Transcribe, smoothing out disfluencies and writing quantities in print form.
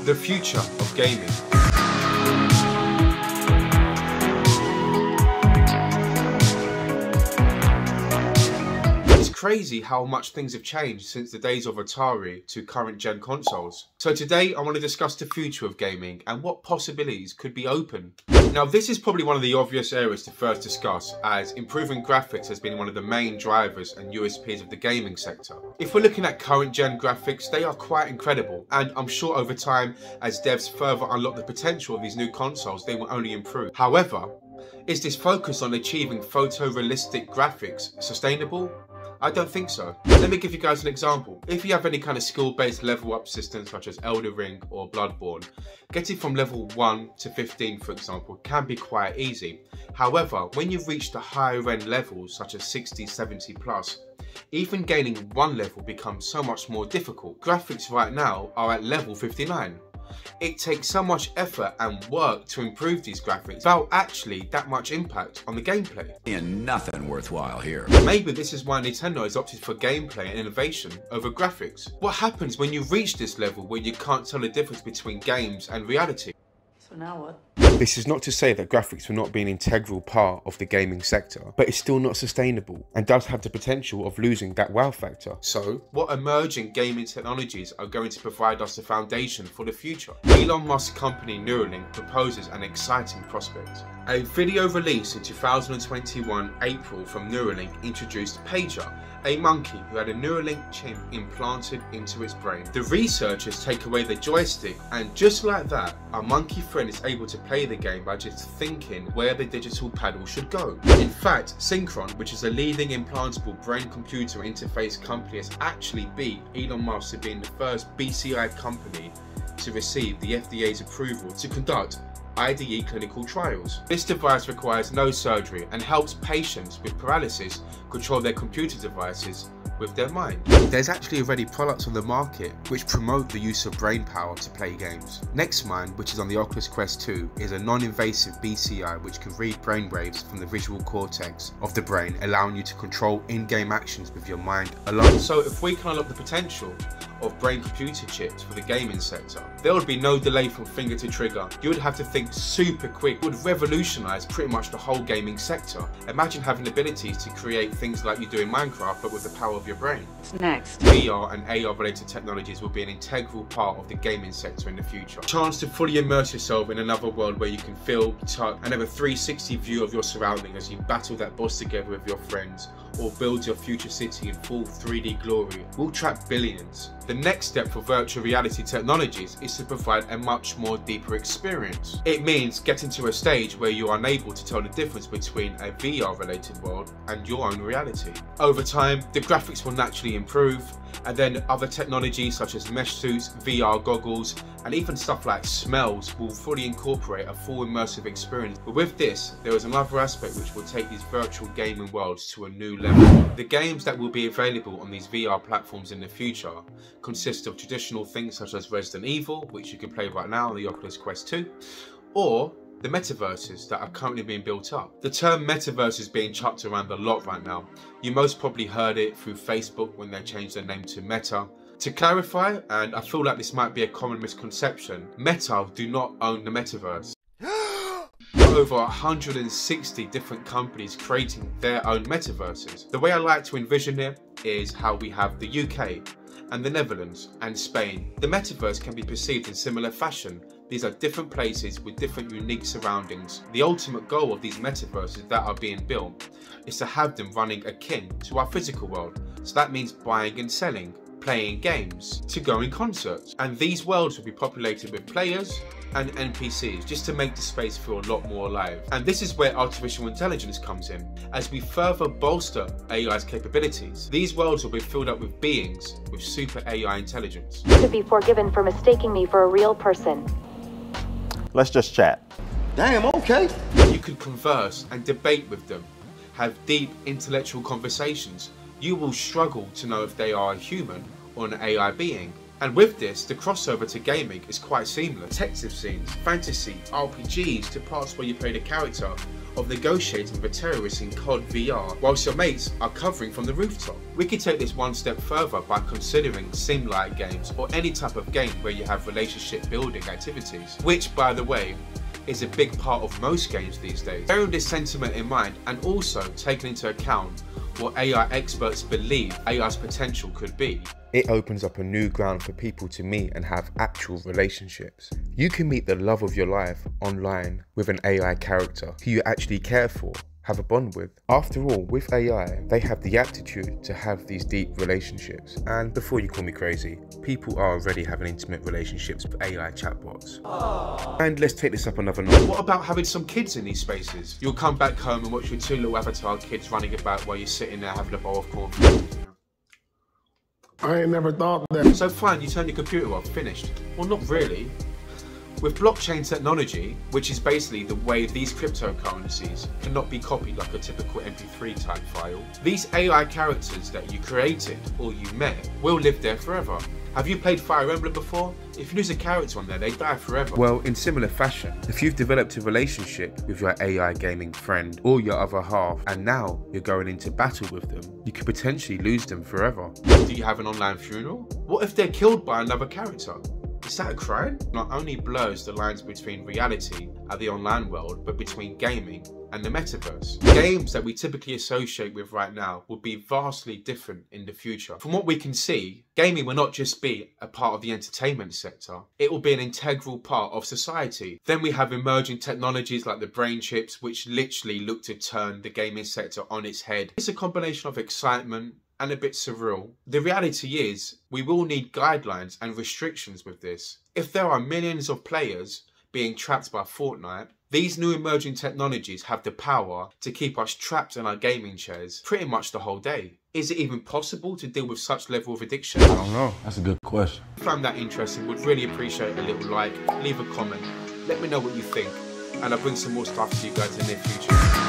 The future of gaming. It's crazy how much things have changed since the days of Atari to current gen consoles. So today I want to discuss the future of gaming and what possibilities could be open. Now this is probably one of the obvious areas to first discuss, as improving graphics has been one of the main drivers and USPs of the gaming sector. If we're looking at current gen graphics, they are quite incredible, and I'm sure over time, as devs further unlock the potential of these new consoles, they will only improve. However, is this focus on achieving photorealistic graphics sustainable? I don't think so. Let me give you guys an example. If you have any kind of skill-based level up system such as Elden Ring or Bloodborne, getting from level 1 to 15 for example can be quite easy. However, when you've reached the higher end levels such as 60, 70 plus, even gaining one level becomes so much more difficult. Graphics right now are at level 59. It takes so much effort and work to improve these graphics without actually that much impact on the gameplay. And nothing worthwhile here. Maybe this is why Nintendo has opted for gameplay and innovation over graphics. What happens when you reach this level where you can't tell the difference between games and reality? So now what? This is not to say that graphics will not be an integral part of the gaming sector, but it's still not sustainable and does have the potential of losing that wow factor. So, what emerging gaming technologies are going to provide us the foundation for the future? Elon Musk's company Neuralink proposes an exciting prospect. A video released in 2021 April from Neuralink introduced Pager, a monkey who had a Neuralink chip implanted into its brain. The researchers take away the joystick, and just like that, our monkey friend is able to play the game by just thinking where the digital paddle should go. In fact, Synchron, which is a leading implantable brain-computer interface company, has actually beat Elon Musk to being the first BCI company to receive the FDA's approval to conduct IDE clinical trials. This device requires no surgery and helps patients with paralysis control their computer devices with their mind. There's actually already products on the market which promote the use of brain power to play games. NextMind, which is on the Oculus Quest 2, is a non-invasive BCI which can read brainwaves from the visual cortex of the brain, allowing you to control in-game actions with your mind alone. So if we can unlock the potential of brain-computer chips for the gaming sector, there would be no delay from finger to trigger. You would have to think super quick. It would revolutionize pretty much the whole gaming sector. Imagine having the abilities to create things like you do in Minecraft, but with the power of your brain. What's next? VR and AR related technologies will be an integral part of the gaming sector in the future. Chance to fully immerse yourself in another world where you can feel, touch, and have a 360 view of your surroundings as you battle that boss together with your friends, or build your future city in full 3D glory, will trap billions. The next step for virtual reality technologies is to provide a much more deeper experience. It means getting to a stage where you are unable to tell the difference between a VR related world and your own reality. Over time, the graphics will naturally improve, and then other technologies such as mesh suits, VR goggles, and even stuff like smells will fully incorporate a full immersive experience. But with this, there is another aspect which will take these virtual gaming worlds to a new level. The games that will be available on these VR platforms in the future consist of traditional things such as Resident Evil, which you can play right now on the Oculus Quest 2, or the metaverses that are currently being built up. The term metaverse is being chucked around a lot right now. You most probably heard it through Facebook when they changed their name to Meta. To clarify, and I feel like this might be a common misconception, Meta do not own the metaverse. Over 160 different companies creating their own metaverses. The way I like to envision it is how we have the UK and the Netherlands and Spain. The metaverse can be perceived in similar fashion. These are different places with different unique surroundings. The ultimate goal of these metaverses that are being built is to have them running akin to our physical world. So that means buying and selling, playing games, to go in concerts. And these worlds will be populated with players and NPCs just to make the space feel a lot more alive. And this is where artificial intelligence comes in. As we further bolster AI's capabilities, these worlds will be filled up with beings with super AI intelligence. You could be forgiven for mistaking me for a real person. Let's just chat. Damn, okay. You could converse and debate with them, have deep intellectual conversations. You will struggle to know if they are a human or an AI being. And with this, the crossover to gaming is quite seamless. Detective scenes, fantasy, RPGs, to parts where you play the character of negotiating with terrorists in COD VR whilst your mates are covering from the rooftop. We could take this one step further by considering sim-like games or any type of game where you have relationship building activities, which, by the way, is a big part of most games these days. Bearing this sentiment in mind and also taking into account what AI experts believe AI's potential could be, it opens up a new ground for people to meet and have actual relationships. You can meet the love of your life online with an AI character who you actually care for, have a bond with. After all, with AI, they have the aptitude to have these deep relationships. And before you call me crazy, people are already having intimate relationships with AI chatbots. And let's take this up another notch. What about having some kids in these spaces? You'll come back home and watch your two little avatar kids running about while you're sitting there having a bowl of cornflakes. I ain't never thought that. So fine, you turn your computer off, finished. Well, not really. With blockchain technology, which is basically the way these cryptocurrencies cannot be copied like a typical MP3 type file, these AI characters that you created or you met will live there forever. Have you played Fire Emblem before? If you lose a character on there, they die forever. Well, in similar fashion, if you've developed a relationship with your AI gaming friend or your other half, and now you're going into battle with them, you could potentially lose them forever. Do you have an online funeral? What if they're killed by another character? Is that a crime? Not only blurs the lines between reality and the online world, but between gaming and the metaverse. Games that we typically associate with right now will be vastly different in the future. From what we can see, gaming will not just be a part of the entertainment sector, it will be an integral part of society. Then we have emerging technologies like the brain chips, which literally look to turn the gaming sector on its head. It's a combination of excitement and a bit surreal. The reality is, we will need guidelines and restrictions with this. If there are millions of players being trapped by Fortnite, these new emerging technologies have the power to keep us trapped in our gaming chairs pretty much the whole day. Is it even possible to deal with such level of addiction? I don't know. That's a good question. If you found that interesting, would really appreciate a little like, leave a comment, let me know what you think, and I'll bring some more stuff to you guys in the near future.